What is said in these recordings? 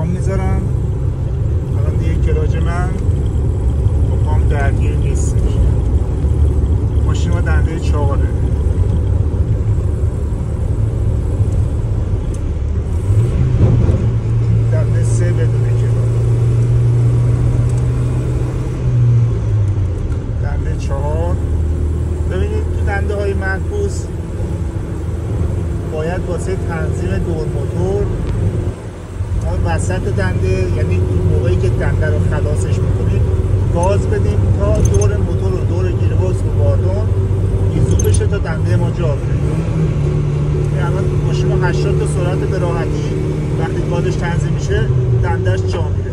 پام میذارم. الان دیگه کلاج من با پام درگیر نیست. ماشین ما دنده 4. دنده 3 بدون کلاج. دنده 4. ببینید تو دنده های معکوس باید واسه تنظیم دور موتور وسط دنده، یعنی این موقعی که دنده رو خلاصش میکنیم گاز بدیم تا دور موتور و دور گیربکس و باردون ایزو بشه تا دنده ما جا بیفته. الان ماشین 80 تا سرعت به راحتی وقتی گازش تنظیم میشه دندهش جا میره،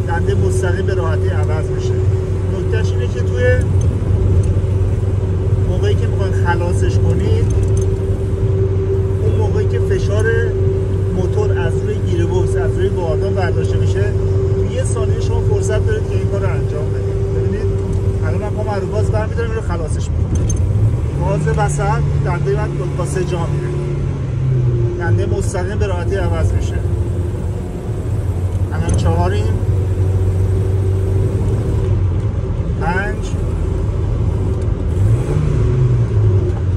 دنده مستقیم به راحتی عوض میشه. نکتهش اینه که توی موقعی که میخواین خلاصش کنید، اون موقعی که فشار موتور از روی گیربکس از روی باردون برداشته میشه، تو 1 ثانیه شما فرصت دارید که این کار رو انجام بدید. ببینید الان من پامو رو گاز برمی‌دارم، اینو خلاصش میکنم. گاز وسط دنده من با 3 جا میره، دنده مستقیم به راحتی عوض میشه. الان 4 5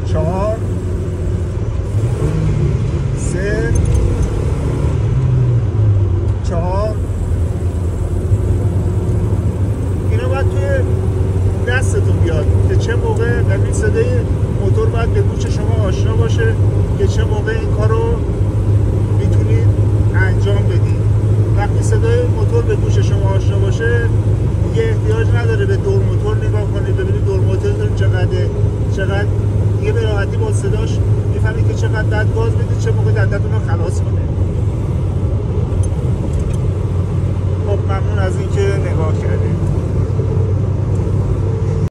4 3 4. اینا باید توی دستتون بیاد که چه موقع ببین صدای موتور باید به گوش شما آشنا باشه که چه موقع این کار رو میتونید انجام بدید. وقتی صدای موتور به گوش شما آشنا باشه دیگه احتیاج نداره به دور موتور نگاه کنید ببینید دور موتورتون چقدر دیگه به راحتی با صداش میفهمید که چقدر بعد گاز بدید چه موقع دندتون رو خلاص کنید. خب ممنون از اینکه نگاه کردید.